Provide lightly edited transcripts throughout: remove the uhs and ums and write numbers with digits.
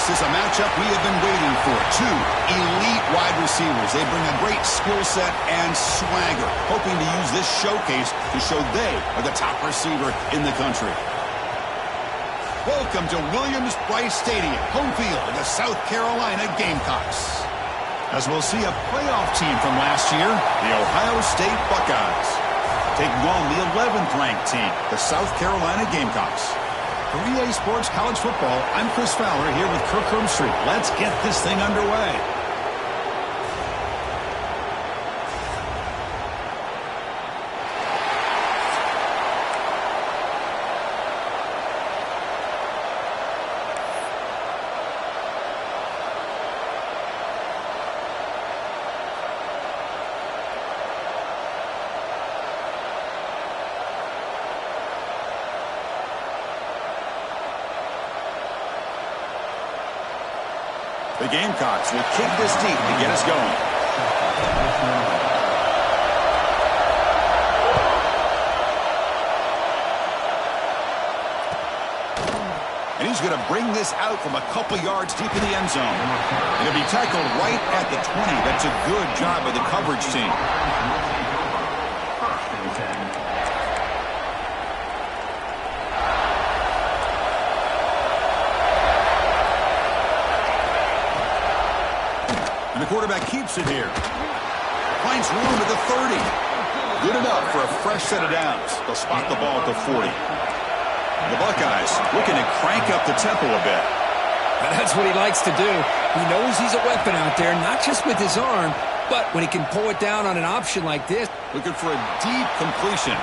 This is a matchup we have been waiting for. Two elite wide receivers. They bring a great skill set and swagger, hoping to use this showcase to show they are the top receiver in the country. Welcome to Williams-Brice Stadium, home field of the South Carolina Gamecocks. As we'll see a playoff team from last year, the Ohio State Buckeyes, taking on the 11th ranked team, the South Carolina Gamecocks. For EA Sports College Football, I'm Chris Fowler here with Kirk Herbstreit. Let's get this thing underway. The Gamecocks will kick this deep to get us going. And he's going to bring this out from a couple yards deep in the end zone. It'll be tackled right at the 20. That's a good job by the coverage team. And the quarterback keeps it here. Finds room at the 30. Good enough for a fresh set of downs. They'll spot the ball at the 40. The Buckeyes looking to crank up the tempo a bit. That's what he likes to do. He knows he's a weapon out there, not just with his arm, but when he can pull it down on an option like this. Looking for a deep completion.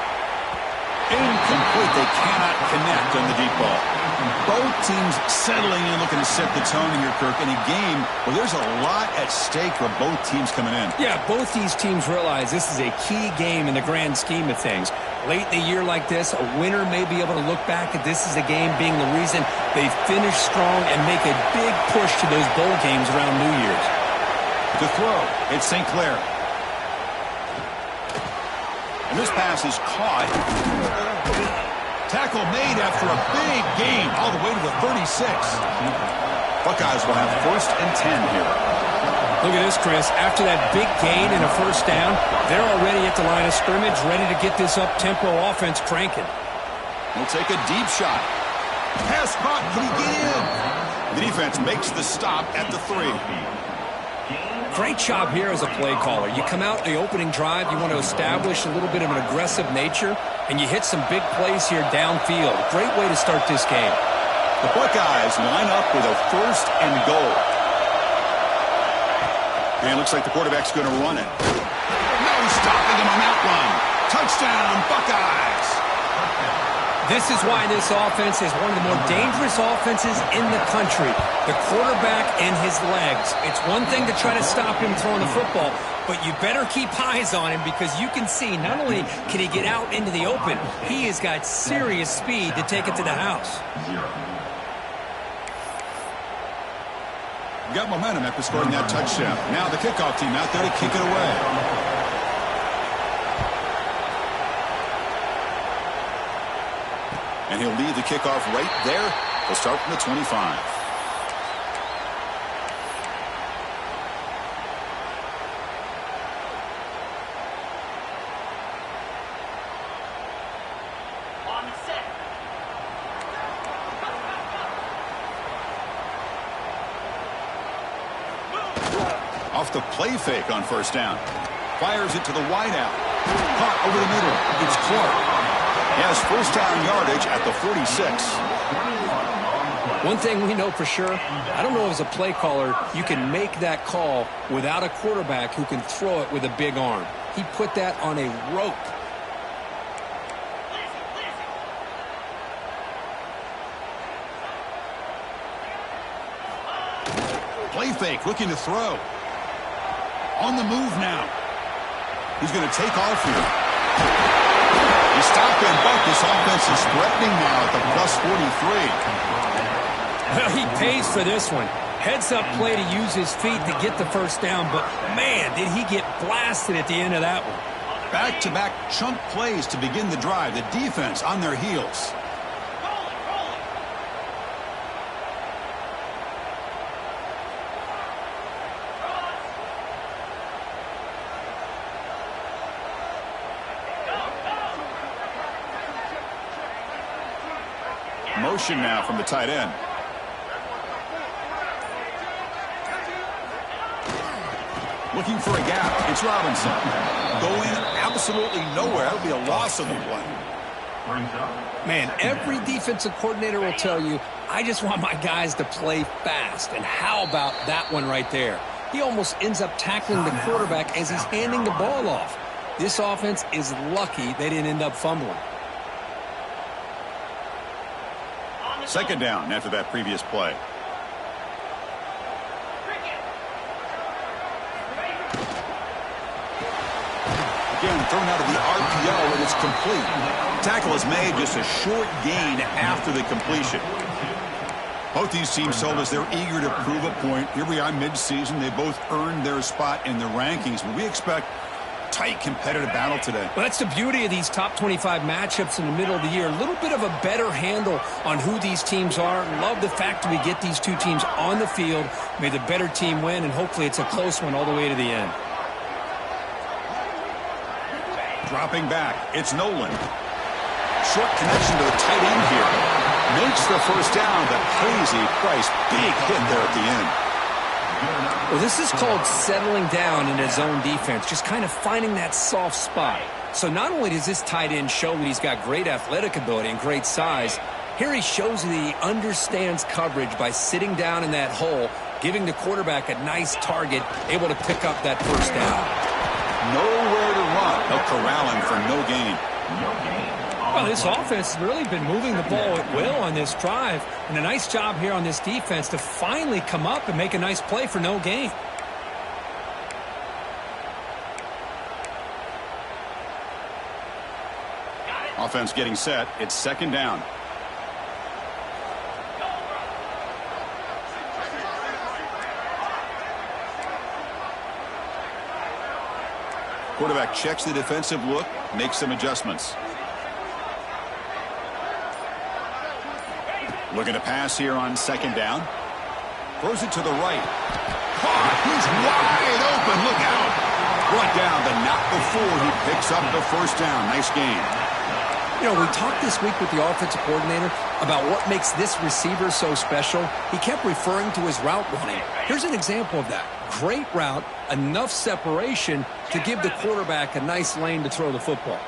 Incomplete. They cannot connect on the deep ball. Both teams settling in, looking to set the tone here, Kirk, in a game where there's a lot at stake for both teams coming in. Yeah, both these teams realize this is a key game in the grand scheme of things. Late in the year like this, a winner may be able to look back at this as a game being the reason they finish strong and make a big push to those bowl games around New Year's. To throw, it's St. Clair. And this pass is caught. Tackle made after a big gain all the way to the 36. Buckeyes will have 1st and 10 here. Look at this, Chris. After that big gain and a first down, they're already at the line of scrimmage, ready to get this up-tempo offense cranking. He'll take a deep shot. Pass caught. Can he get in? The defense makes the stop at the 3. Great job here as a play caller. You come out in the opening drive, you want to establish a little bit of an aggressive nature, and you hit some big plays here downfield. Great way to start this game. The Buckeyes line up with a 1st and goal. And it looks like the quarterback's going to run it. No stopping him on that one. Touchdown, Buckeyes. This is why this offense is one of the more dangerous offenses in the country. The quarterback and his legs. It's one thing to try to stop him throwing the football, but you better keep eyes on him because you can see not only can he get out into the open, he has got serious speed to take it to the house. Got momentum after scoring that touchdown. Now the kickoff team out there to kick it away. And he'll lead the kickoff right there. He'll start from the 25. Off the play fake on 1st down. Fires it to the wideout. Caught over the middle. It's Clark. He has 1st down yardage at the 46. One thing we know for sure, I don't know as a play caller, you can make that call without a quarterback who can throw it with a big arm. He put that on a rope. Play fake, looking to throw. On the move now. He's going to take off here. He stopped and bucked. This offense is threatening now at the +43. Well, he pays for this one. Heads-up play to use his feet to get the 1st down, but, man, did he get blasted at the end of that one. Back-to-back chunk plays to begin the drive. The defense on their heels. motion now from the tight end. Looking for a gap. It's Robinson. Going absolutely nowhere. That'll be a loss of a play. Man, every defensive coordinator will tell you, I just want my guys to play fast. And how about that one right there? He almost ends up tackling the quarterback as he's handing the ball off. This offense is lucky they didn't end up fumbling. Second down after that previous play. Again, thrown out of the RPO, and it's complete. Tackle is made, just a short gain after the completion. Both these teams told us they're eager to prove a point. Here we are mid-season. They both earned their spot in the rankings, but we expect tight competitive battle today. Well, that's the beauty of these top 25 matchups in the middle of the year. A little bit of a better handle on who these teams are. Love the fact that we get these two teams on the field. May the better team win, and hopefully it's a close one all the way to the end. Dropping back, it's Nolan. Short connection to the tight end here. Makes the first down, but pays a price. Big hit there at the end. Well, this is called settling down in his own defense, just kind of finding that soft spot. So not only does this tight end show that he's got great athletic ability and great size, here he shows that he understands coverage by sitting down in that hole, giving the quarterback a nice target, able to pick up that first down. Nowhere to run. They'll corral him for no gain. Well, this offense has really been moving the ball at will on this drive, and a nice job here on this defense to finally come up and make a nice play for no gain. Offense getting set. It's second down. Quarterback checks the defensive look, makes some adjustments. Looking to pass here on second down. Throws it to the right. Caught. He's wide open. Look out. Brought down, but not before he picks up the first down. Nice game. You know, we talked this week with the offensive coordinator about what makes this receiver so special. He kept referring to his route running. Here's an example of that. Great route, enough separation to give the quarterback a nice lane to throw the football.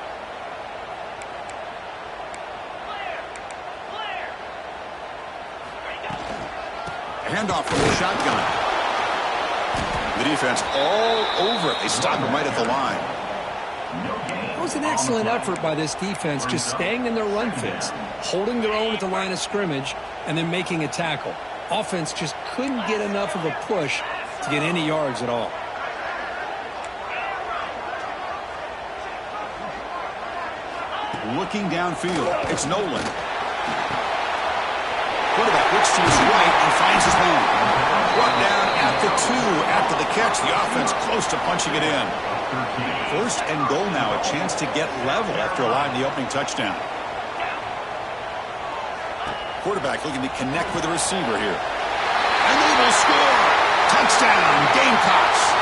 Handoff from the shotgun. The defense all over it. They stop him right at the line. It was an excellent effort by this defense, just staying in their run fits, holding their own at the line of scrimmage, and then making a tackle. Offense just couldn't get enough of a push to get any yards at all. Looking downfield, it's Nolan. Quarterback looks to his right and finds his man. Brought down at the 2 after the catch. The offense close to punching it in. First and goal now, a chance to get level after allowing the opening touchdown. Quarterback looking to connect with the receiver here. And they will score. Touchdown, Gamecocks.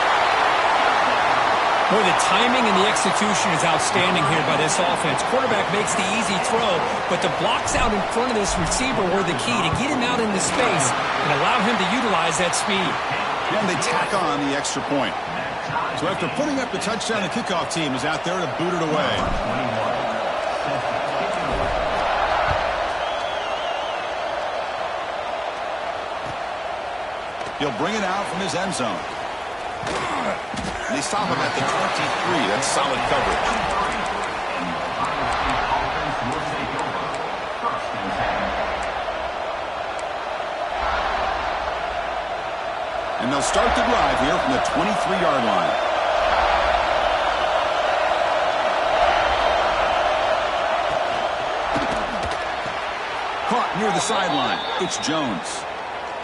Boy, the timing and the execution is outstanding here by this offense. Quarterback makes the easy throw, but the blocks out in front of this receiver were the key to get him out into space and allow him to utilize that speed. And they tack on the extra point. So after putting up the touchdown, the kickoff team is out there to boot it away. He'll bring it out from his end zone. And they stop him at the 23. That's solid coverage. And they'll start the drive here from the 23-yard line. Caught near the sideline. It's Jones.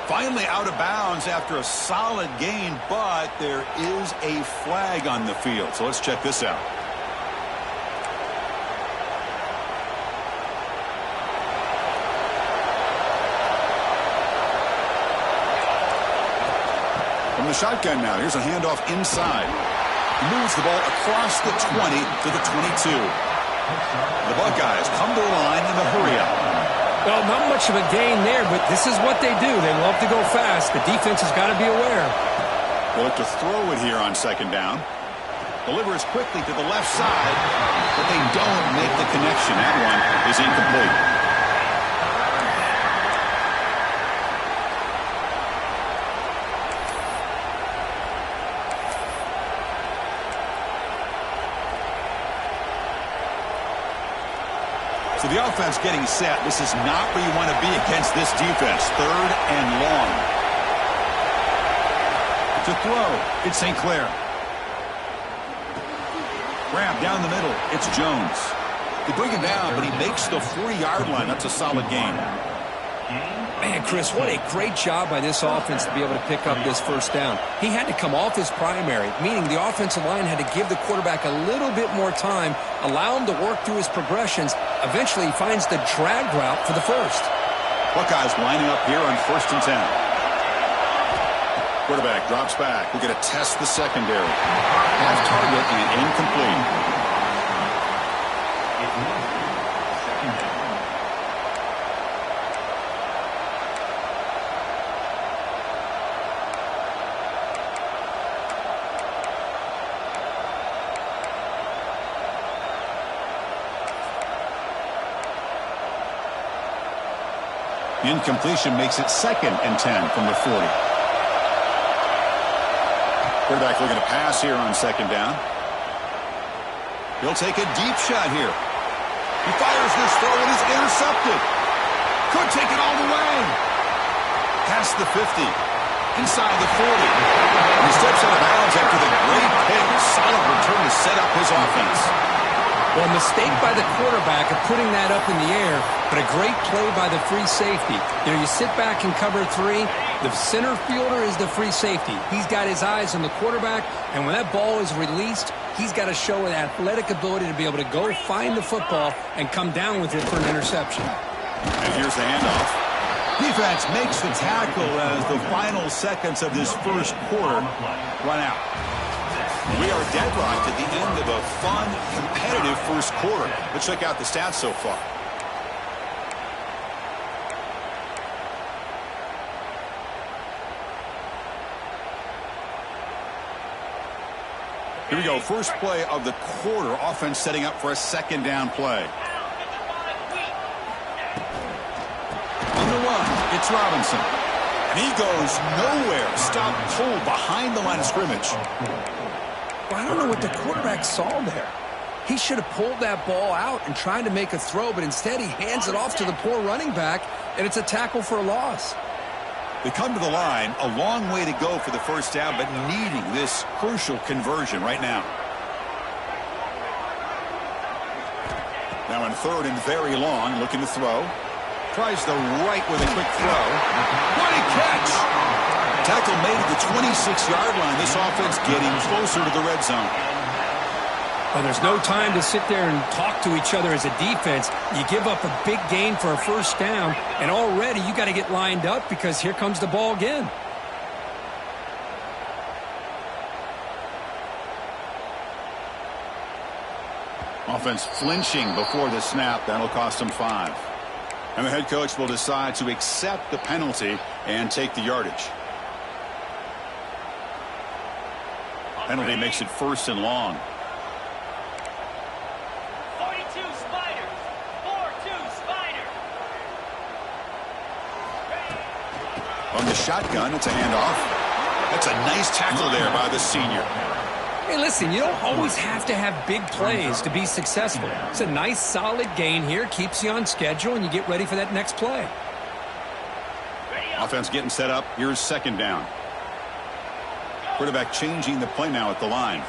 Finally out of bounds after a solid gain, but there is a flag on the field. So let's check this out. From the shotgun now, here's a handoff inside. Moves the ball across the 20 to the 22. The Buckeyes come to the line in a hurry-up. Well, not much of a gain there, but this is what they do. They love to go fast. The defense has got to be aware. They'll look to throw it here on second down. Delivers quickly to the left side, but they don't make the connection. That one is incomplete. So the offense getting set. This is not where you want to be against this defense. Third and long. To throw, it's St. Clair. Grab down the middle. It's Jones. They bring him down, but he makes the 40-yard line. That's a solid gain. Man, Chris, what a great job by this offense to be able to pick up this first down. He had to come off his primary, meaning the offensive line had to give the quarterback a little bit more time, allow him to work through his progressions. Eventually, he finds the drag route for the first. Buckeyes lining up here on 1st and 10. Quarterback drops back. We're going to test the secondary. Half target and incomplete. The incompletion makes it 2nd and 10 from the 40. Quarterback looking to pass here on 2nd down. He'll take a deep shot here. He fires this throw and is intercepted. Could take it all the way. Past the 50. Inside the 40. And he steps out of bounds after the great pick. Solid return to set up his offense. Well, a mistake by the quarterback of putting that up in the air, but a great play by the free safety. You know, you sit back and cover 3. The center fielder is the free safety. He's got his eyes on the quarterback, and when that ball is released, he's got to show an athletic ability to be able to go find the football and come down with it for an interception. And here's the handoff. Defense makes the tackle as the final seconds of this first quarter run out. We are deadlocked at the end of a fun, competitive first quarter. Let's check out the stats so far. Here we go. First play of the quarter. Offense setting up for a 2nd down play. On the run, it's Robinson. And he goes nowhere. Stop cold behind the line of scrimmage. Well, I don't know what the quarterback saw there. He should have pulled that ball out and tried to make a throw, but instead he hands it off to the poor running back, and it's a tackle for a loss. They come to the line, a long way to go for the first down, but needing this crucial conversion right now. Now in 3rd and very long, looking to throw. Tries the right with a quick throw. What a catch! Tackle made at the 26-yard line. This offense getting closer to the red zone. Well, there's no time to sit there and talk to each other as a defense. You give up a big gain for a first down, and already you got to get lined up because here comes the ball again. Offense flinching before the snap. That'll cost them 5. And the head coach will decide to accept the penalty and take the yardage. Penalty makes it 1st and long. 42 Spiders. 4-2 Spiders. On the shotgun, it's a handoff. That's a nice tackle there by the senior. Hey, listen, you don't always have to have big plays to be successful. It's a nice, solid gain here. Keeps you on schedule, and you get ready for that next play. Offense getting set up. Here's 2nd down. Quarterback changing the play now at the line.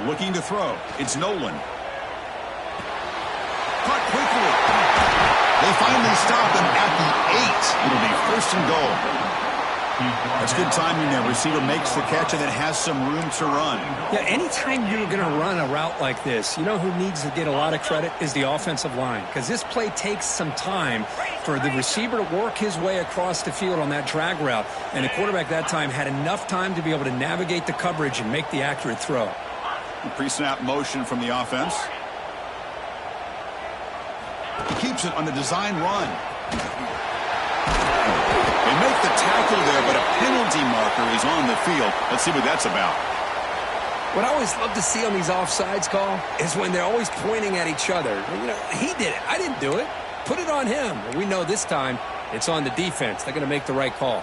Looking to throw. It's Nolan. Caught quickly. They finally stop him at the 8. It'll be 1st and goal. That's good timing there. Receiver makes the catch and then has some room to run. Yeah, anytime you're going to run a route like this, you know who needs to get a lot of credit is the offensive line, because this play takes some time for the receiver to work his way across the field on that drag route, and the quarterback that time had enough time to be able to navigate the coverage and make the accurate throw. Pre-snap motion from the offense. He keeps it on the design run. They make the tackle there, but a penalty marker is on the field. Let's see what that's about. What I always love to see on these offsides call is when they're always pointing at each other. You know, he did it. I didn't do it. Put it on him. We know this time it's on the defense. They're going to make the right call.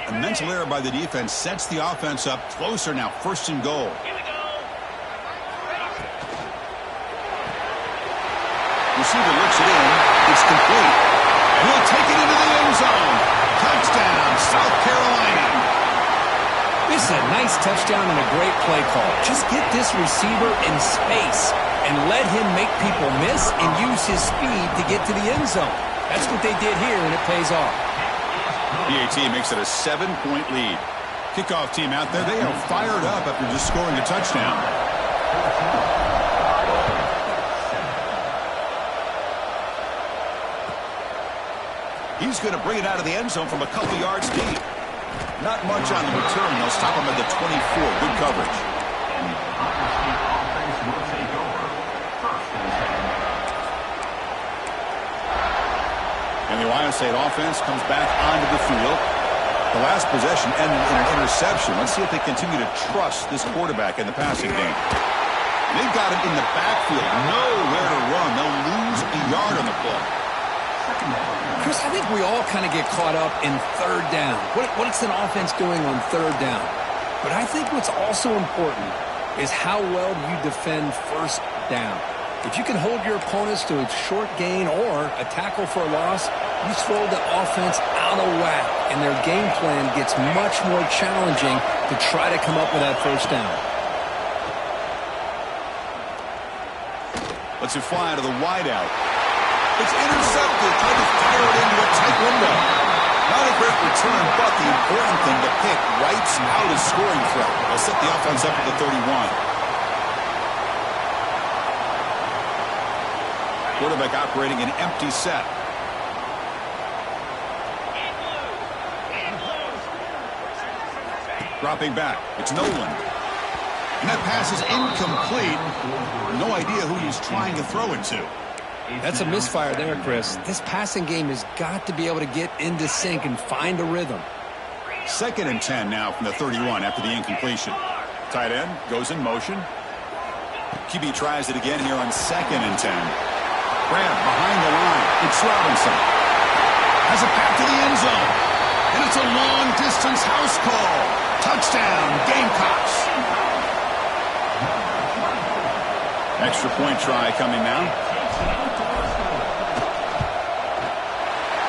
A mental error by the defense sets the offense up closer now. 1st and goal. Here we go. Receiver looks it in. It's complete. He'll take it into the end zone. Touchdown, South Carolina. This is a nice touchdown and a great play call. Just get this receiver in space and let him make people miss and use his speed to get to the end zone. That's what they did here, and it pays off. PAT makes it a 7-point lead. Kickoff team out there, they are fired up after just scoring a touchdown. He's going to bring it out of the end zone from a couple yards deep. Not much on the return. They'll stop him at the 24. Good coverage. And the Ohio State offense comes back onto the field. The last possession ended in an interception. Let's see if they continue to trust this quarterback in the passing game. They've got him in the backfield. Nowhere to run. They'll lose a yard on the play. Chris, I think we all kind of get caught up in 3rd down. What's an offense doing on 3rd down? But I think what's also important is how well you defend 1st down. If you can hold your opponents to a short gain or a tackle for a loss, you throw the offense out of whack, and their game plan gets much more challenging to try to come up with that 1st down. Let's it fly out of the wideout. It's intercepted, trying to fire it into a tight window. Not a great return, but the important thing, the pick wipes out a scoring threat. They'll set the offense up at the 31. Quarterback operating an empty set. Dropping back. It's Nolan. And that pass is incomplete. No idea who he's trying to throw it to. That's a misfire there, Chris. This passing game has got to be able to get into sync and find a rhythm. 2nd and 10 now from the 31 after the incompletion. Tight end goes in motion. QB tries it again here on 2nd and 10. Grab behind the line. It's Robinson. Has it back to the end zone. And it's a long-distance house call. Touchdown, Gamecocks. Extra point try coming now.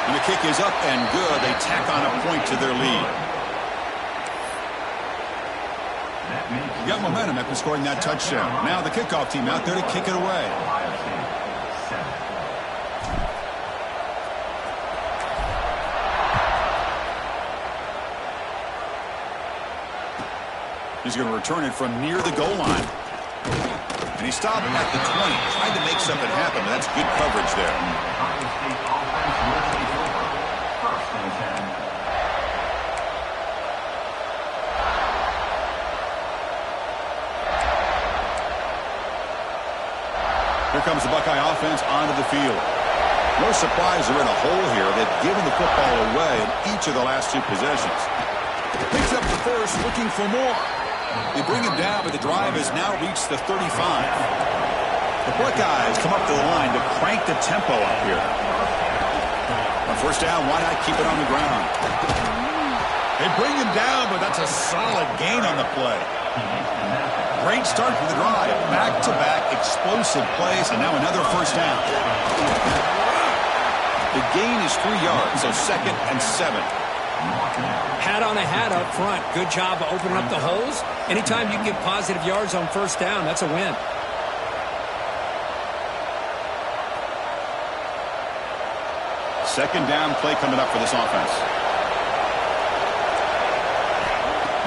And the kick is up and good. They tack on a point to their lead. Got momentum after scoring that touchdown. Now the kickoff team out there to kick it away. He's going to return it from near the goal line. And he stopped at the 20, trying to make something happen. That's good coverage there. Here comes the Buckeye offense onto the field. No surprise they're in a hole here. They've given the football away in each of the last 2 possessions. Picks up the first, looking for more. They bring him down, but the drive has now reached the 35. The Buckeyes come up to the line to crank the tempo up here. On 1st down, why not keep it on the ground? They bring him down, but that's a solid gain on the play. Great start to the drive. Back-to-back explosive plays, and now another 1st down. The gain is 3 yards, so 2nd and 7. Hat on a hat up front. Good job of opening up the holes. Anytime you can get positive yards on 1st down, that's a win. Second down play coming up for this offense.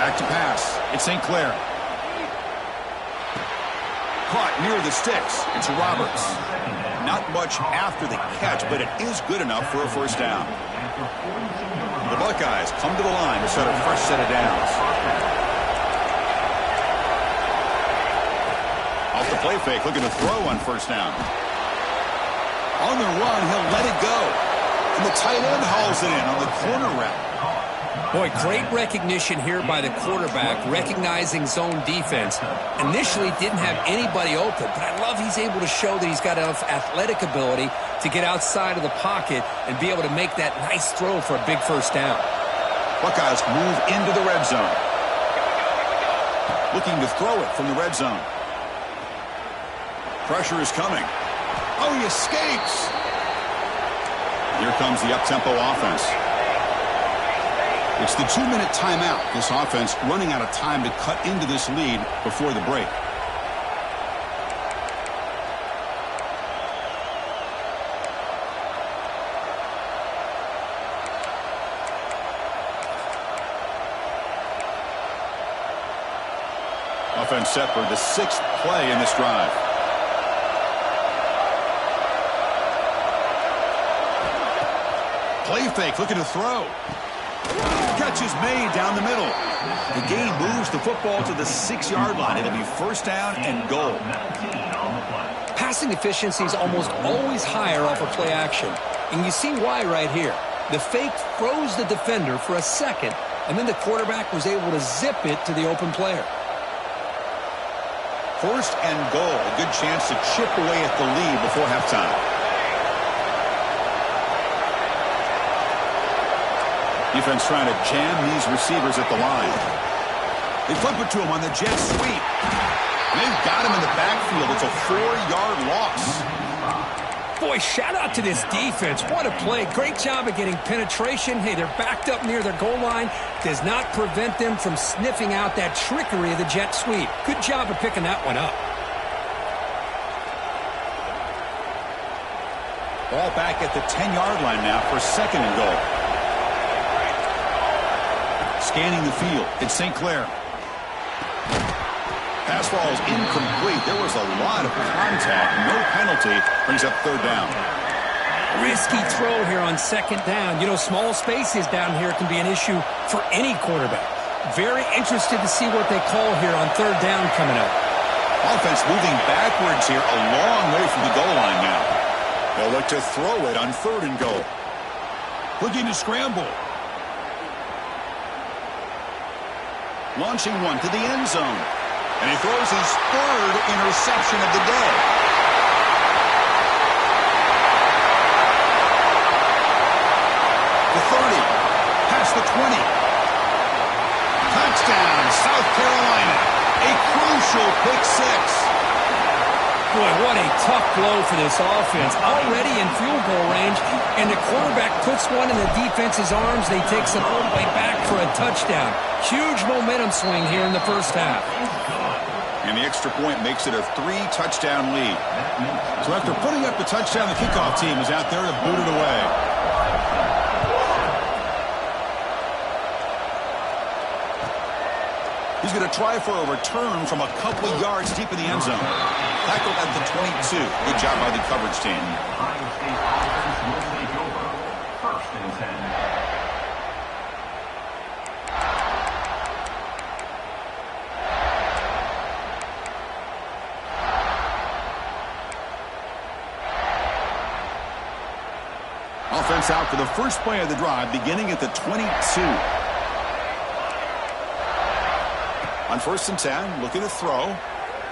Back to pass. It's St. Clair. Caught near the sticks. It's Roberts. Not much after the catch, but it is good enough for a first down. The Buckeyes come to the line to set a fresh set of downs. Off the play fake, looking to throw on first down. On the run, he'll let it go. And the tight end hauls it in on the corner route. Boy, great recognition here by the quarterback, recognizing zone defense. Initially didn't have anybody open, but I love he's able to show that he's got enough athletic ability to get outside of the pocket and be able to make that nice throw for a big first down. Buckeyes move into the red zone. Looking to throw it from the red zone. Pressure is coming. Oh, he escapes. Here comes the up-tempo offense. It's the 2-minute timeout. This offense running out of time to cut into this lead before the break. Offense set for the 6th play in this drive. Play fake, looking to throw. Catch is made down the middle. The game moves the football to the 6-yard line. It'll be first down and goal. Passing efficiency is almost always higher off of play action. And you see why right here. The fake froze the defender for a second, and then the quarterback was able to zip it to the open player. First and goal. A good chance to chip away at the lead before halftime. Defense trying to jam these receivers at the line. They flip it to him on the jet sweep. And they've got him in the backfield. It's a 4-yard loss. Boy, shout out to this defense. What a play. Great job of getting penetration. Hey, they're backed up near their goal line. Does not prevent them from sniffing out that trickery of the jet sweep. Good job of picking that one up. Ball back at the 10-yard line now for second and goal. Scanning the field, it's St. Clair. Pass ball is incomplete. There was a lot of contact. No penalty. Brings up third down. Risky throw here on second down. You know, small spaces down here can be an issue for any quarterback. Very interested to see what they call here on third down coming up. Offense moving backwards here a long way from the goal line now. They'll look to throw it on third and goal. Looking to scramble. Launching one to the end zone. And he throws his third interception of the day. The 30. Past the 20. Touchdown, South Carolina. A crucial pick six. Boy, what a tough blow for this offense. Already in field goal range, and the quarterback puts one in the defense's arms, and he takes it all the way back for a touchdown. Huge momentum swing here in the first half. And the extra point makes it a 3-touchdown lead. So after putting up the touchdown, the kickoff team is out there to boot it away. He's going to try for a return from a couple of yards deep in the end zone. Tackled at the 22. Good job by the coverage team. Offense out for the first play of the drive, beginning at the 22. On first and 10, looking to throw.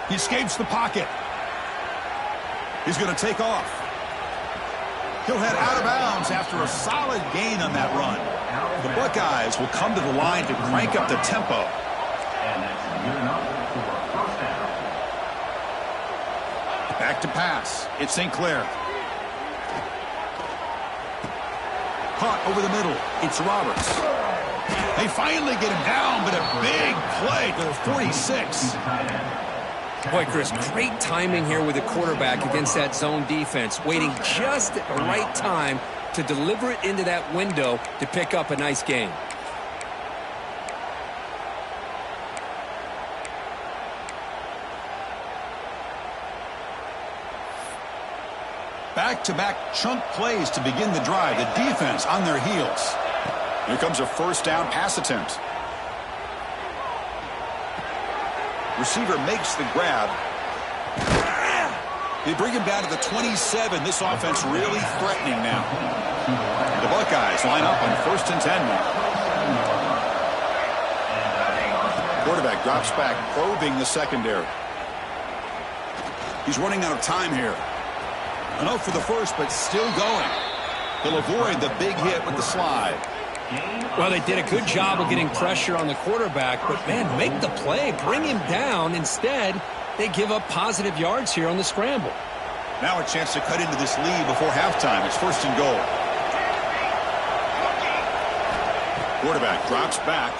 He escapes the pocket. He's going to take off. He'll head out of bounds after a solid gain on that run. The Buckeyes will come to the line to crank up the tempo. Back to pass. It's St. Clair. Caught over the middle. It's Roberts. They finally get him down, but a big play to the 46. Boy, Chris, great timing here with the quarterback against that zone defense, waiting just at the right time to deliver it into that window to pick up a nice gain. Back-to-back chunk plays to begin the drive. The defense on their heels. Here comes a first down pass attempt. Receiver makes the grab. They bring him down to the 27. This offense really threatening now. The Buckeyes line up on 1st and 10 now. Quarterback drops back, probing the secondary. He's running out of time here. Enough for the first, but still going. He'll avoid the big hit with the slide. Well, they did a good job of getting pressure on the quarterback, but, man, make the play. Bring him down. Instead, they give up positive yards here on the scramble. Now a chance to cut into this lead before halftime. It's 1st and goal. Quarterback drops back.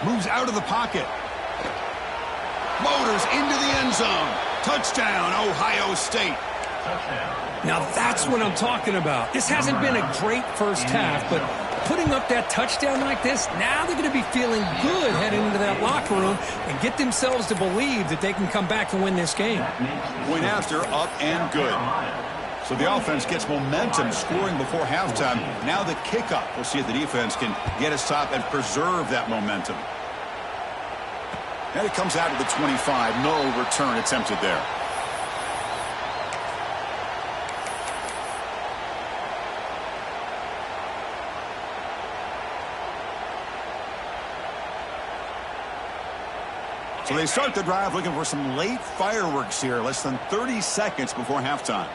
Moves out of the pocket. Motors into the end zone. Touchdown, Ohio State. Now that's what I'm talking about. This hasn't been a great first half, but putting up that touchdown like this, now they're going to be feeling good heading into that locker room and get themselves to believe that they can come back and win this game. Point after, up and good. So the offense gets momentum scoring before halftime. Now the kickoff. We'll see if the defense can get a stop and preserve that momentum. And it comes out to the 25. No return attempted there. So they start the drive looking for some late fireworks here. Less than 30 seconds before halftime.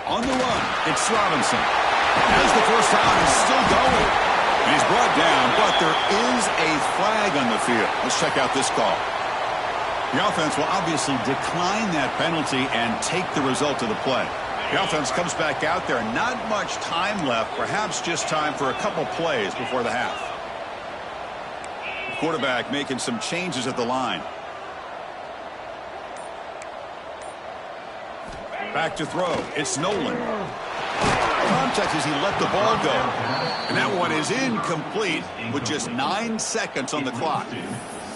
On the run, it's Robinson. Has the first down and still going. He's brought down, but there is a flag on the field. Let's check out this call. The offense will obviously decline that penalty and take the result of the play. The offense comes back out there. Not much time left. Perhaps just time for a couple plays before the half. The quarterback making some changes at the line. Back to throw. It's Nolan. Contact as he let the ball go. And that one is incomplete with just 9 seconds on the clock.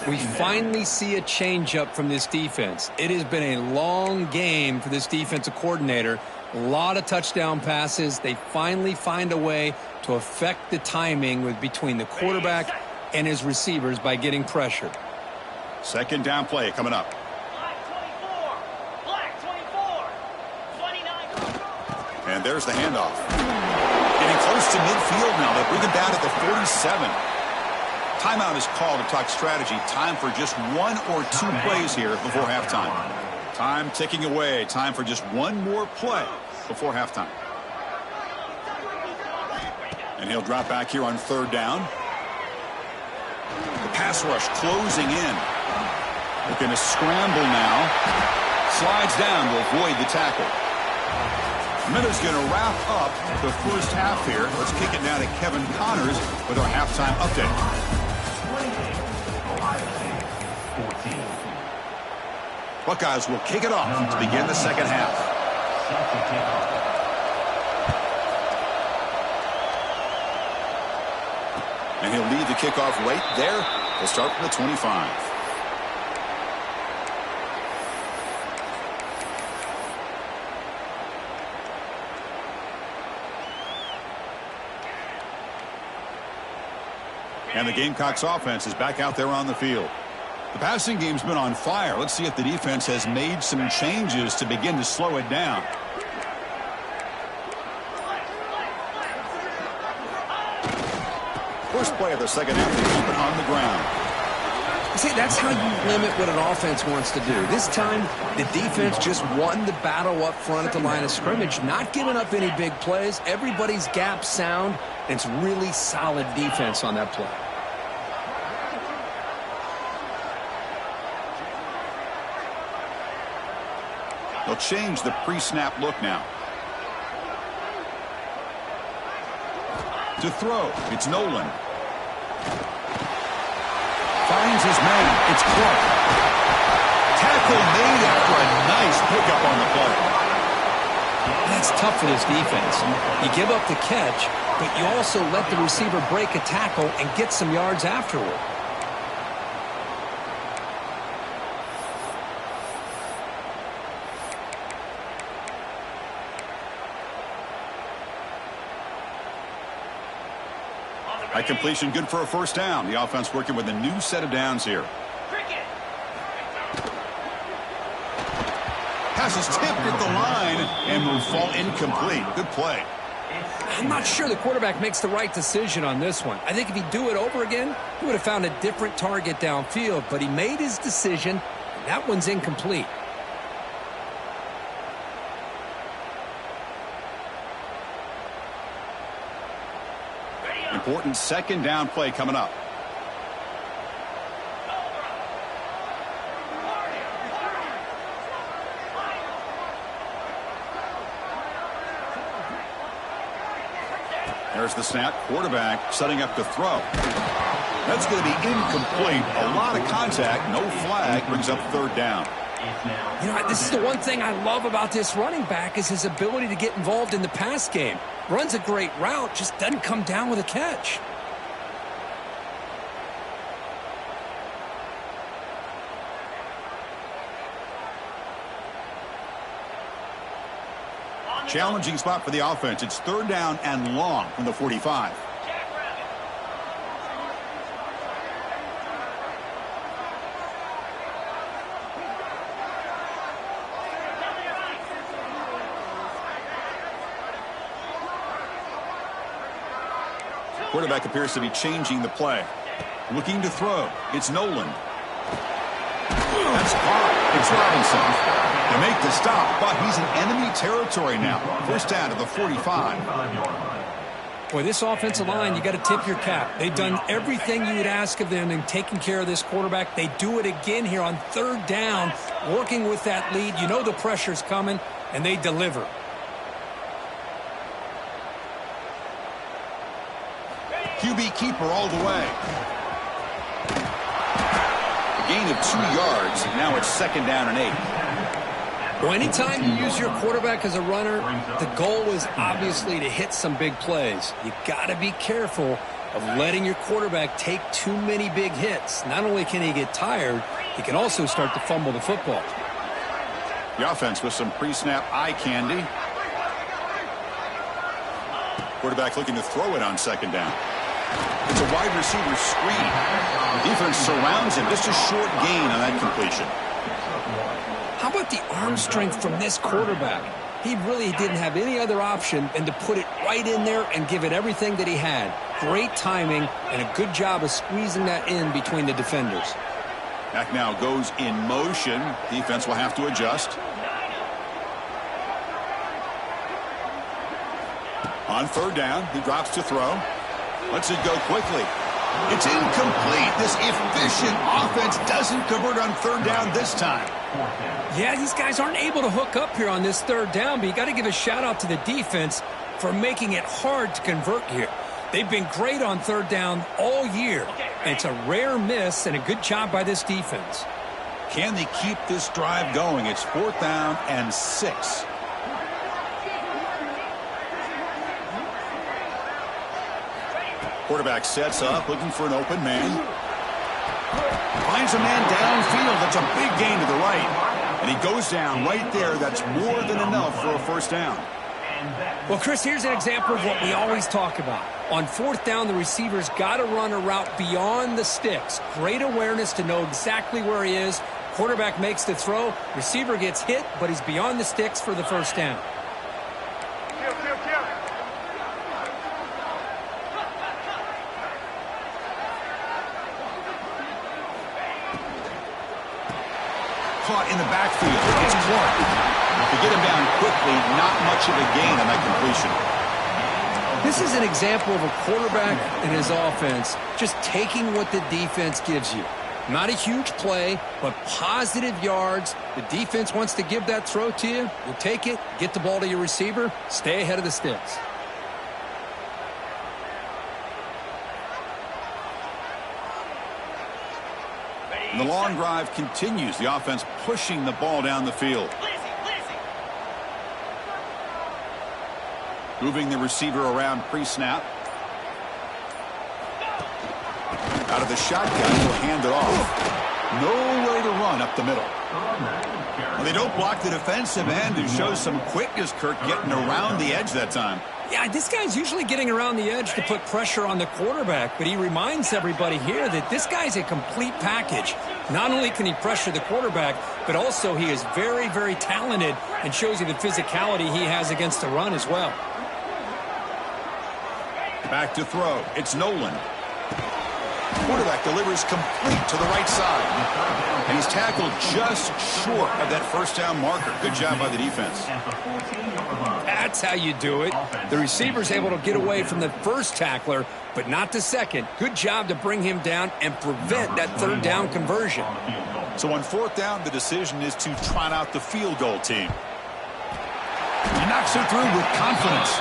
We finally see a changeup from this defense. It has been a long game for this defensive coordinator. A lot of touchdown passes. They finally find a way to affect the timing between the quarterback and his receivers by getting pressure. 2nd down play coming up. And there's the handoff. Getting close to midfield now. They bring him down at the 47. Timeout is called to talk strategy. Time for just 1 or 2 plays here before halftime. Time ticking away. Time for just 1 more play before halftime. And he'll drop back here on 3rd down. The pass rush closing in. They're going to scramble now. Slides down to avoid the tackle. Miller's going to wrap up the first half here. Let's kick it now to Kevin Connors with our halftime update. Buckeyes will kick it off to begin the second half. And he'll lead the kickoff right there. He'll start from the 25. And the Gamecocks offense is back out there on the field. The passing game's been on fire. Let's see if the defense has made some changes to begin to slow it down. First play of the second half, they keep it on the ground. See, that's how you limit what an offense wants to do. This time, the defense just won the battle up front at the line of scrimmage, not giving up any big plays. Everybody's gap sound, and it's really solid defense on that play. They'll change the pre-snap look now. To throw, it's Nolan. Finds his man. It's Clark. Tackle made after a nice pickup on the play. That's tough for this defense. You give up the catch, but you also let the receiver break a tackle and get some yards afterward. That completion good for a first down. The offense working with a new set of downs here. Cricket. Pass is tipped at the line and will fall incomplete. Good play. I'm not sure the quarterback makes the right decision on this one. I think if he'd do it over again, he would have found a different target downfield, but he made his decision, and that one's incomplete. Important second down play coming up. There's the snap. Quarterback setting up to throw. That's going to be incomplete. A lot of contact. No flag. Brings up third down. You know, this is the one thing I love about this running back is his ability to get involved in the pass game. Runs a great route, just doesn't come down with a catch. Challenging spot for the offense. It's third down and long from the 45. Quarterback appears to be changing the play. Looking to throw. It's Nolan. That's caught. It's Robinson. They make the stop, but he's in enemy territory now. First down to the 45. Boy, this offensive line, you got to tip your cap. They've done everything you would ask of them in taking care of this quarterback. They do it again here on third down, working with that lead. You know the pressure's coming, and they deliver. QB keeper all the way. A gain of 2 yards. Now it's second down and 8. Well, anytime you use your quarterback as a runner, the goal is obviously to hit some big plays. You got to be careful of letting your quarterback take too many big hits. Not only can he get tired, he can also start to fumble the football. The offense with some pre-snap eye candy. Quarterback looking to throw it on second down. It's a wide receiver screen. The defense surrounds him. Just a short gain on that completion. How about the arm strength from this quarterback? He really didn't have any other option than to put it right in there and give it everything that he had. Great timing and a good job of squeezing that in between the defenders. Back now goes in motion. Defense will have to adjust. On third down, he drops to throw. Lets it go quickly. It's incomplete. This efficient offense doesn't convert on third down this time. Yeah, these guys aren't able to hook up here on this third down, but you got to give a shout out to the defense for making it hard to convert here. They've been great on third down all year. It's a rare miss and a good job by this defense. Can they keep this drive going? It's fourth down and 6. Quarterback sets up, looking for an open man. Finds a man downfield. That's a big gain to the right. And he goes down right there. That's more than enough for a first down. Well, Chris, here's an example of what we always talk about. On fourth down, the receiver's got to run a route beyond the sticks. Great awareness to know exactly where he is. Quarterback makes the throw. Receiver gets hit, but he's beyond the sticks for the first down. Caught in the backfield. It's Clark. To get him down quickly, not much of a gain on that completion. This is an example of a quarterback and his offense just taking what the defense gives you. Not a huge play, but positive yards. The defense wants to give that throw to you. You take it, get the ball to your receiver, stay ahead of the sticks. And the long drive continues. The offense pushing the ball down the field. Moving the receiver around pre-snap. Out of the shotgun, he'll hand it off. No way to run up the middle. Well, they don't block the defensive end, who shows some quickness, Kirk, getting around the edge that time. Yeah, this guy's usually getting around the edge to put pressure on the quarterback, but he reminds everybody here that this guy's a complete package. Not only can he pressure the quarterback, but also he is very, very talented and shows you the physicality he has against the run as well. Back to throw. It's Nolan. Quarterback delivers complete to the right side. And he's tackled just short of that first down marker. Good job by the defense. That's how you do it. The receiver's able to get away from the first tackler, but not the second. Good job to bring him down and prevent that third down conversion. So on fourth down, the decision is to trot out the field goal team. He knocks it through with confidence.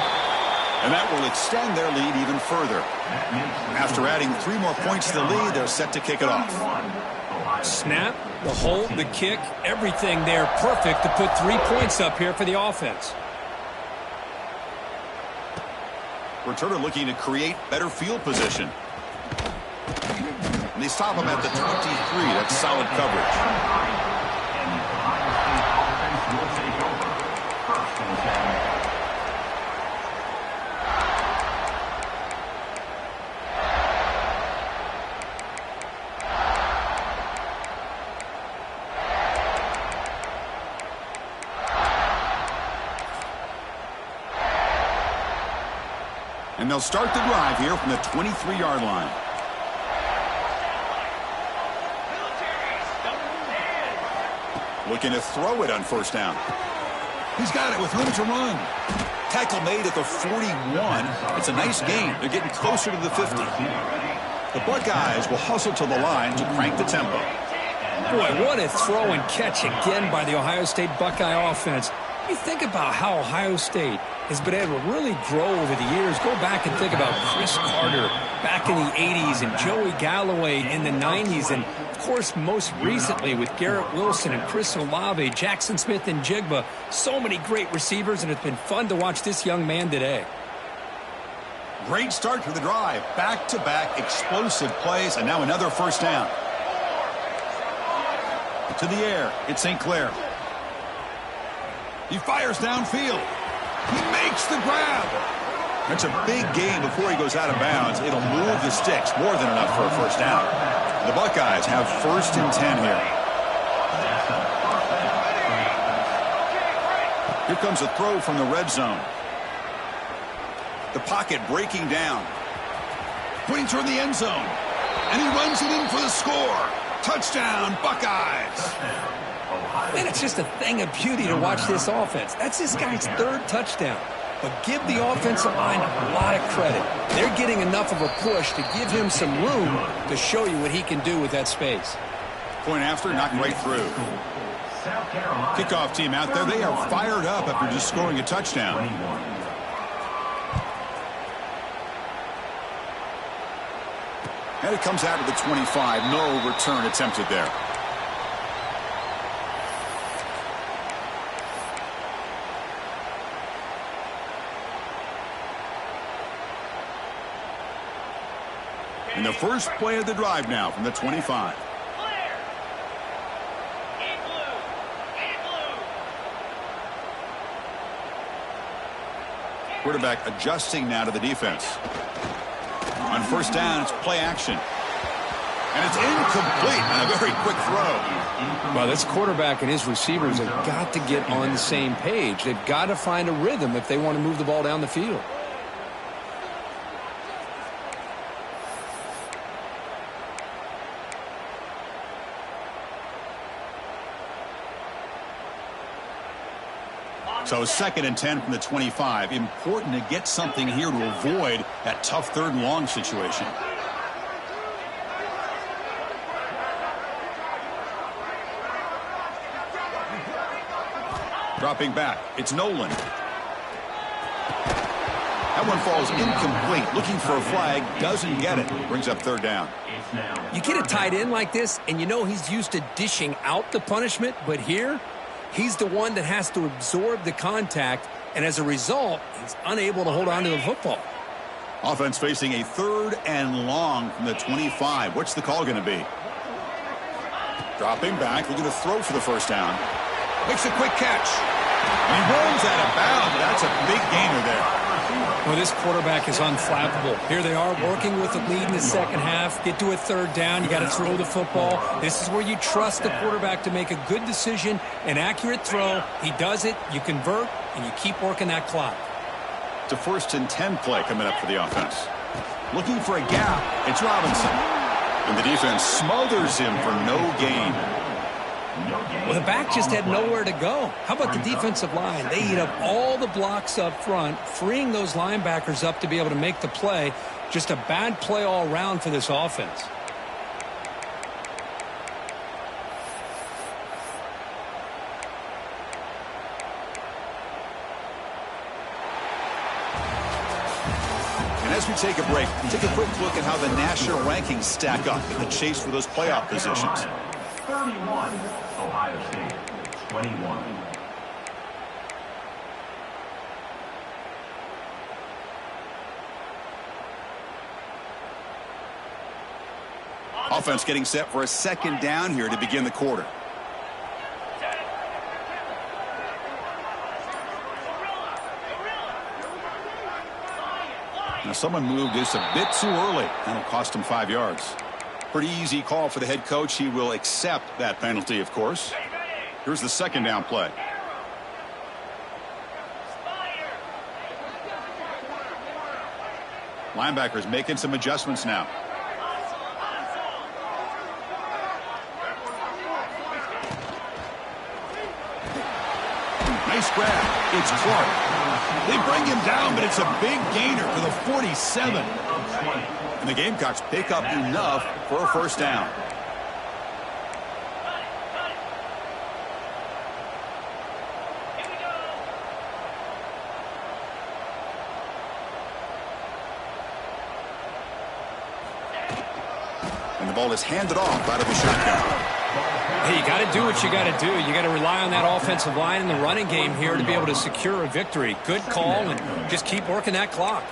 And that will extend their lead even further. After adding 3 more points to the lead, they're set to kick it off. Snap, the hold, the kick, everything there perfect to put 3 points up here for the offense. Returner looking to create better field position. And they stop him at the 23. That's solid coverage. And they'll start the drive here from the 23-yard line. Looking to throw it on first down. He's got it with room to run. Tackle made at the 41. It's a nice gain. They're getting closer to the 50. The Buckeyes will hustle to the line to crank the tempo. Boy, what a throw and catch again by the Ohio State Buckeye offense. You think about how Ohio State has been able to really grow over the years. Go back and think about Chris Carter back in the 80s and Joey Galloway in the 90s. And, of course, most recently with Garrett Wilson and Chris Olave, Jackson Smith and Jigba. So many great receivers, and it's been fun to watch this young man today. Great start to the drive. Back-to-back explosive plays, and now another first down. To the air, it's St. Clair. He fires downfield. He makes the grab. That's a big gain before he goes out of bounds. It'll move the sticks, more than enough for a first down. The Buckeyes have 1st and 10 here. Here comes a throw from the red zone. The pocket breaking down. Putting toward the end zone. And he runs it in for the score. Touchdown, Buckeyes. Man, it's just a thing of beauty to watch this offense. That's this guy's 3rd touchdown. But give the offensive line a lot of credit. They're getting enough of a push to give him some room to show you what he can do with that space. Point after, knocked right through. Kickoff team out there. They are fired up after just scoring a touchdown. And it comes out of the 25. No return attempted there. And the first play of the drive now from the 25. Quarterback adjusting now to the defense. On first down, it's play action. And it's incomplete on a very quick throw. Well, this quarterback and his receivers have got to get on the same page. They've got to find a rhythm if they want to move the ball down the field. So 2nd and 10 from the 25. Important to get something here to avoid that tough 3rd and long situation. Dropping back, it's Nolan. That one falls incomplete. Looking for a flag, doesn't get it. Brings up 3rd down. You get a tight end like this, and you know he's used to dishing out the punishment, but here, he's the one that has to absorb the contact, and as a result, he's unable to hold on to the football. Offense facing a 3rd and long from the 25. What's the call going to be? Dropping back, looking to throw for the first down. Makes a quick catch. And he rolls out of bounds. That's a big gainer there. Well, this quarterback is unflappable. Here they are working with the lead in the second half. Get to a third down. You got to throw the football. This is where you trust the quarterback to make a good decision, an accurate throw. He does it. You convert, and you keep working that clock. It's a 1st and 10 play coming up for the offense. Looking for a gap. It's Robinson. And the defense smothers him for no gain. Well, the back just had nowhere to go. How about the defensive line? They eat up all the blocks up front, freeing those linebackers up to be able to make the play. Just a bad play all around for this offense. And as we take a break, take a quick look at how the national rankings stack up in the chase for those playoff positions. 31, Ohio State, 21. Offense getting set for a second down here to begin the quarter. Now someone moved this a bit too early. That'll cost him 5 yards. Pretty easy call for the head coach. He will accept that penalty, of course. Here's the second down play. Linebackers making some adjustments now. Nice grab. It's Clark. They bring him down, but it's a big gainer for the 47. And the Gamecocks pick up enough for a first down. And the ball is handed off out of the shotgun. Hey, you got to do what you got to do. You got to rely on that offensive line in the running game here to be able to secure a victory. Good call, and just keep working that clock.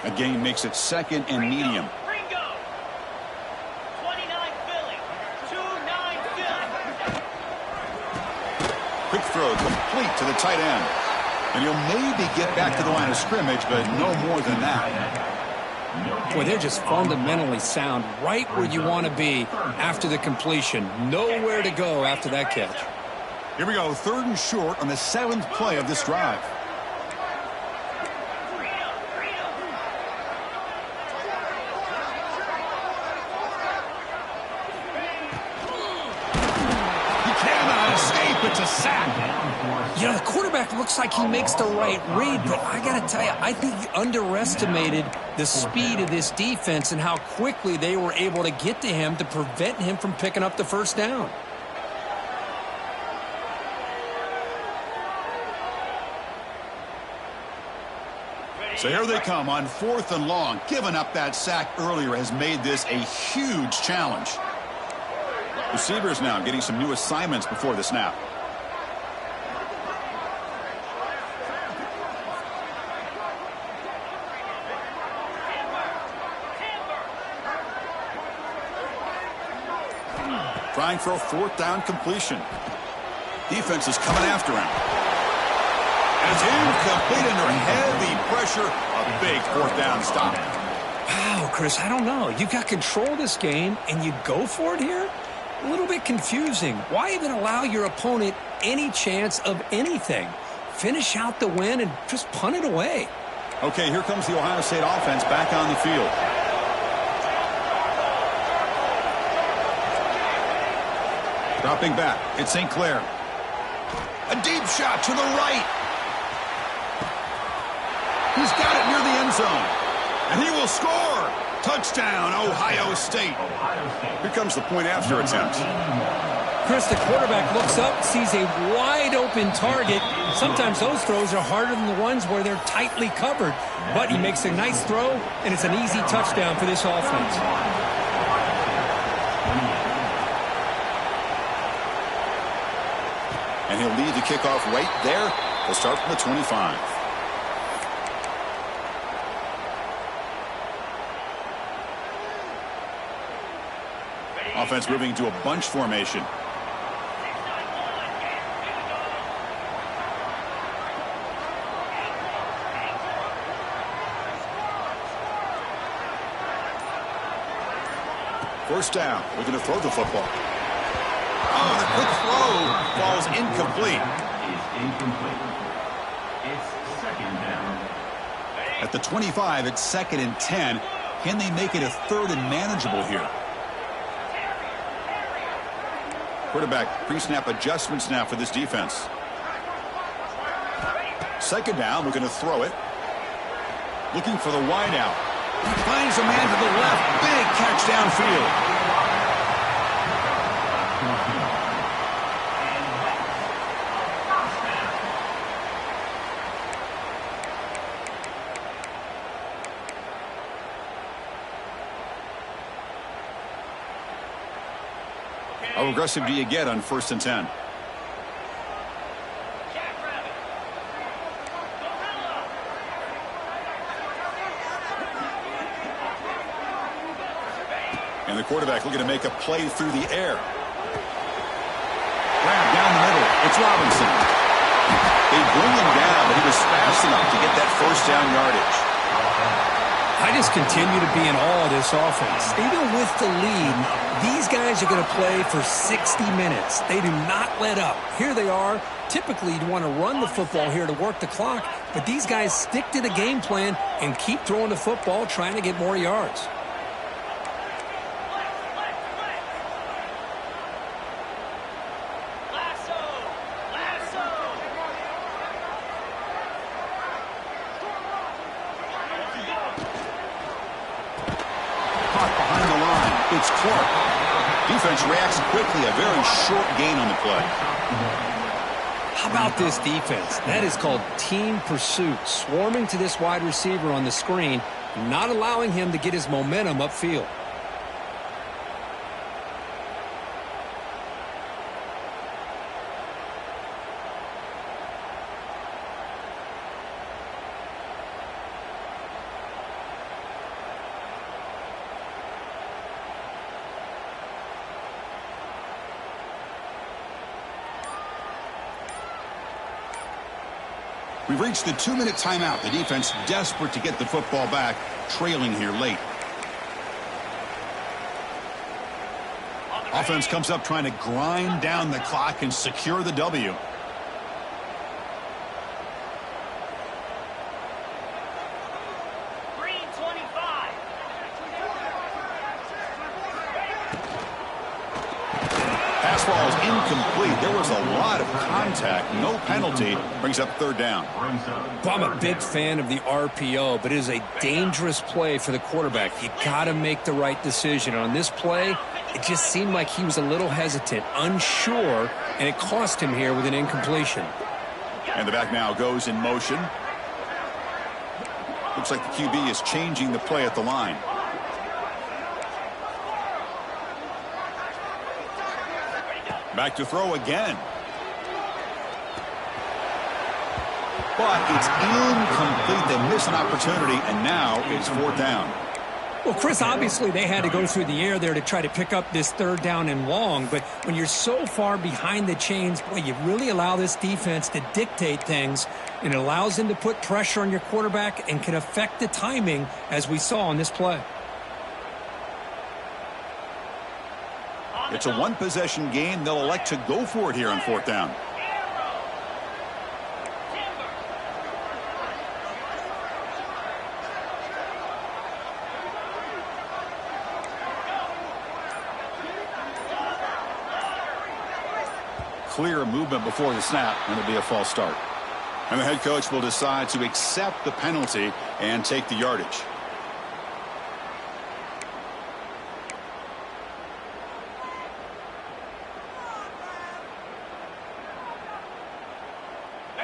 A gain makes it second and medium. Ringo. 29 Philly. 2-9 Philly. Quick throw complete to the tight end. And he'll maybe get back to the line of scrimmage, but no more than that. Boy, they're just fundamentally sound right where you want to be after the completion. Nowhere to go after that catch. Here we go, 3rd and short on the 7th play of this drive. He cannot escape. It's a sack. You know, the quarterback looks like he makes the right read, but I got to tell you, I think he underestimated the speed of this defense and how quickly they were able to get to him to prevent him from picking up the first down. So here they come on 4th and long. Giving up that sack earlier has made this a huge challenge. Receivers now getting some new assignments before the snap. Trying for a 4th down completion. Defense is coming after him. And it's incomplete under heavy pressure. A big 4th down stop. Wow, Chris, I don't know. You got control of this game, and you go for it here? A little bit confusing. Why even allow your opponent any chance of anything? Finish out the win and just punt it away. Okay, here comes the Ohio State offense back on the field. Dropping back, it's St. Clair. A deep shot to the right. He's got it near the end zone. And he will score. Touchdown, Ohio State. Here comes the point after attempt. Chris, the quarterback looks up, sees a wide-open target. Sometimes those throws are harder than the ones where they're tightly covered. But he makes a nice throw, and it's an easy touchdown for this offense. And he'll lead the kickoff right there. They'll start from the 25. Offense moving to a bunch formation. First down. We're going to throw the football. Oh, the quick throw falls incomplete. Is incomplete. It's second down. At the 25, it's 2nd and 10. Can they make it a 3rd and manageable here? Quarterback pre-snap adjustments now for this defense. 2nd down, we're going to throw it. Looking for the wide out. Finds a man to the left. Big catch downfield. How aggressive do you get on 1st and 10? And the quarterback looking to make a play through the air. Grab down the middle. It's Robinson. They bring him down, but he was fast enough to get that 1st down yardage. I just continue to be in awe of this offense. Even with the lead, these guys are going to play for 60 minutes. They do not let up. Here they are. Typically, you'd want to run the football here to work the clock, but these guys stick to the game plan and keep throwing the football, trying to get more yards. It's Clark. Defense reacts quickly. A very short gain on the play. How about this defense? That is called team pursuit. Swarming to this wide receiver on the screen, not allowing him to get his momentum upfield. We've reached the 2-minute timeout. The defense desperate to get the football back, trailing here late. Offense comes up trying to grind down the clock and secure the W. Pass ball is incomplete. There was a lot of contact. No penalty. Brings up 3rd down. Well, I'm a big fan of the RPO, but it is a dangerous play for the quarterback. You got to make the right decision. On this play, it just seemed like he was a little hesitant, unsure, and it cost him here with an incompletion. And the back now goes in motion. Looks like the QB is changing the play at the line. Back to throw again. But it's incomplete. They miss an opportunity, and now it's 4th down. Well, Chris, obviously they had to go through the air there to try to pick up this 3rd down and long, but when you're so far behind the chains, boy, you really allow this defense to dictate things, and it allows them to put pressure on your quarterback and can affect the timing, as we saw on this play. It's a 1-possession game. They'll elect to go for it here on 4th down. Clear movement before the snap, and it'll be a false start. And the head coach will decide to accept the penalty and take the yardage.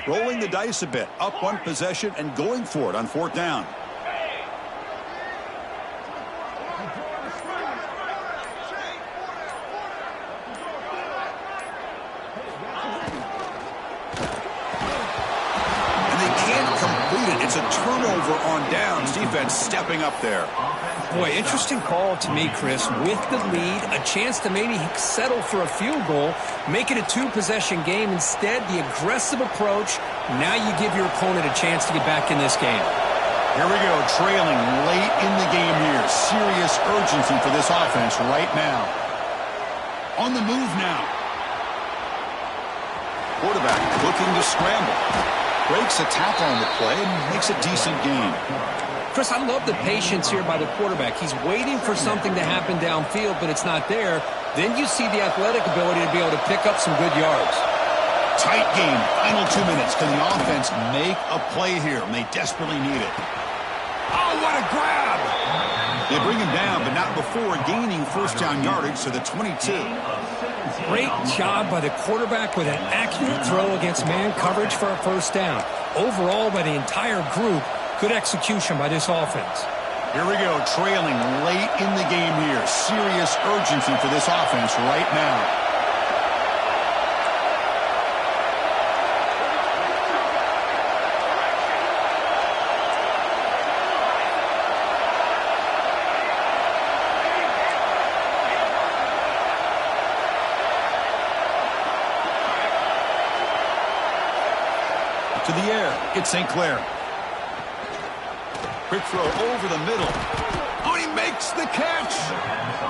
Rolling the dice a bit, up 1 possession and going for it on 4th down. And they can't complete it. It's a turnover on downs. Defense stepping up there. Boy, interesting call to me, Chris. With the lead, a chance to maybe settle for a field goal, make it a two-possession game. Instead, the aggressive approach. Now you give your opponent a chance to get back in this game. Here we go, trailing late in the game here. Serious urgency for this offense right now. On the move now. Quarterback looking to scramble. Breaks a tackle on the play and makes a decent gain. Chris, I love the patience here by the quarterback. He's waiting for something to happen downfield, but it's not there. Then you see the athletic ability to be able to pick up some good yards. Tight game. Final 2 minutes. Can the offense make a play here? And they desperately need it. Oh, what a grab! They bring him down, but not before gaining first down yardage to the 22. Great job by the quarterback with an accurate throw against man coverage for a first down. Overall, by the entire group, good execution by this offense. Here we go, trailing late in the game here. Serious urgency for this offense right now. To the air, it's St. Clair. Quick throw over the middle. Oh, he makes the catch.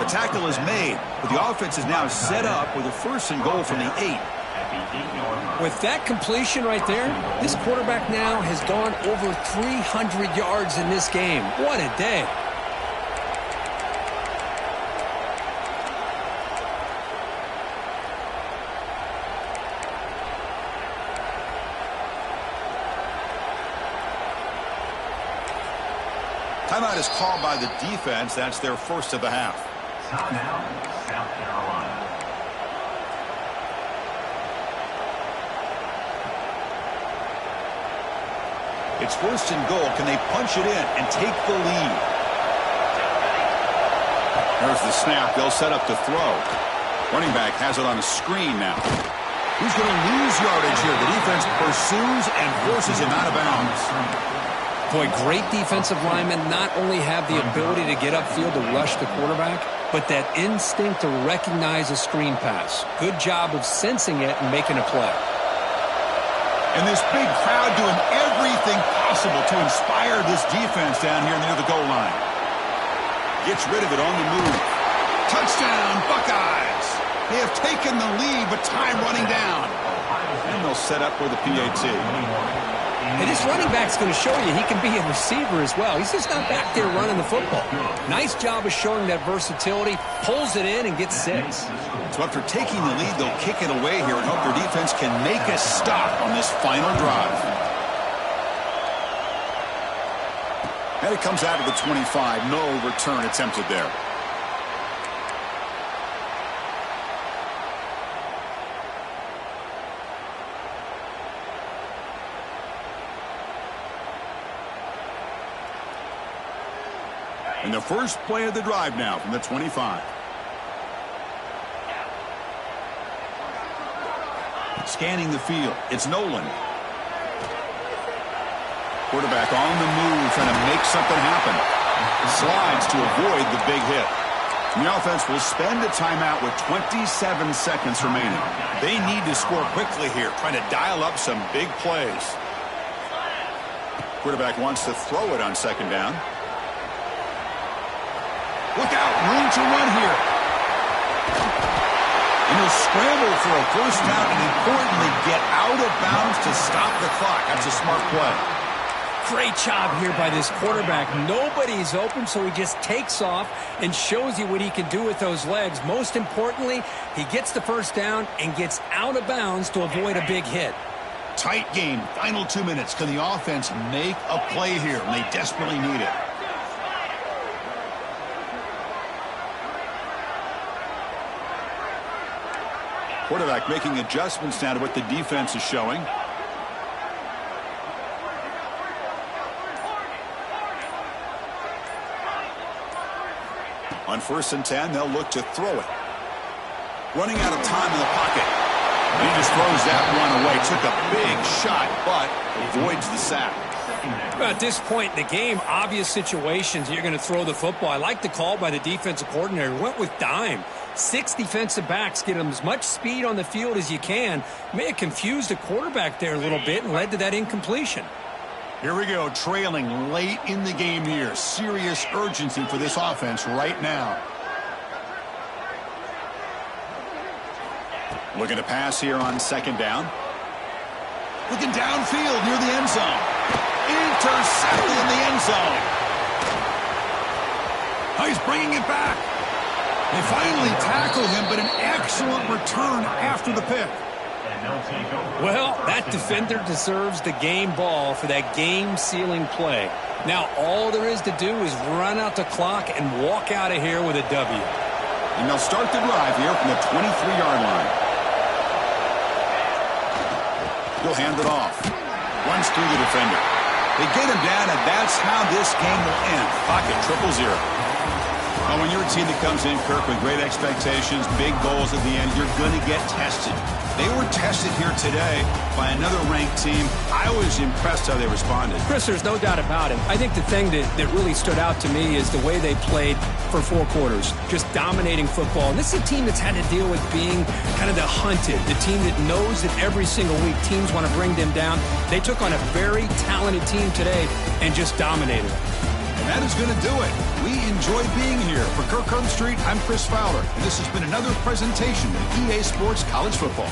The tackle is made, but the offense is now set up with a first and goal from the 8. With that completion right there, this quarterback now has gone over 300 yards in this game. What a day. Timeout is called by the defense. That's their first of the half. Timeout, South Carolina. It's first and goal. Can they punch it in and take the lead? There's the snap. They'll set up to throw. Running back has it on a screen now. Who's going to lose yardage here? The defense pursues and forces him out of bounds. Boy, great defensive linemen not only have the ability to get upfield to rush the quarterback, but that instinct to recognize a screen pass. Good job of sensing it and making a play. And this big crowd doing everything possible to inspire this defense down here near the goal line. Gets rid of it on the move. Touchdown, Buckeyes! They have taken the lead, but time running down. And they'll set up with a PAT. And this running back's going to show you he can be a receiver as well. He's just not back there running the football. Nice job of showing that versatility. Pulls it in and gets 6. So after taking the lead, they'll kick it away here and hope their defense can make a stop on this final drive. And it comes out of the 25. No return attempted there. And the first play of the drive now from the 25. Scanning the field, it's Nolan. Quarterback on the move, trying to make something happen. Slides to avoid the big hit. And the offense will spend a timeout with 27 seconds remaining. They need to score quickly here, trying to dial up some big plays. Quarterback wants to throw it on second down. Look out, room to run here. And he'll scramble for a first down and importantly get out of bounds to stop the clock. That's a smart play. Great job here by this quarterback. Nobody's open, so he just takes off and shows you what he can do with those legs. Most importantly, he gets the first down and gets out of bounds to avoid a big hit. Tight game, final 2 minutes. Can the offense make a play here? And they desperately need it. Quarterback making adjustments now to what the defense is showing. On 1st and 10, they'll look to throw it. Running out of time in the pocket. And he just throws that one away. Took a big shot, but avoids the sack. Well, at this point in the game, obvious situations, you're going to throw the football. I like the call by the defensive coordinator. Went with dime. 6 defensive backs, get them as much speed on the field as you can. May have confused the quarterback there a little bit and led to that incompletion. Here we go, trailing late in the game here. Serious urgency for this offense right now. Looking to pass here on second down. Looking downfield near the end zone. Intercepted in the end zone. Oh, he's bringing it back. They finally tackled him, but an excellent return after the pick. Well, that defender deserves the game ball for that game-sealing play. Now, all there is to do is run out the clock and walk out of here with a W. And they'll start the drive here from the 23-yard line. He'll hand it off. Runs through the defender. They get him down, and that's how this game will end. Pocket 0-0. Well, when you're a team that comes in, Kirk, with great expectations, big goals at the end, you're going to get tested. They were tested here today by another ranked team. I was impressed how they responded. Chris, there's no doubt about it. I think the thing that really stood out to me is the way they played for 4 quarters, just dominating football. And this is a team that's had to deal with being kind of the hunted, the team that knows that every single week teams want to bring them down. They took on a very talented team today and just dominated it. And that is going to do it. We enjoy being here. For Kirk Street, I'm Chris Fowler, and this has been another presentation of EA Sports College Football.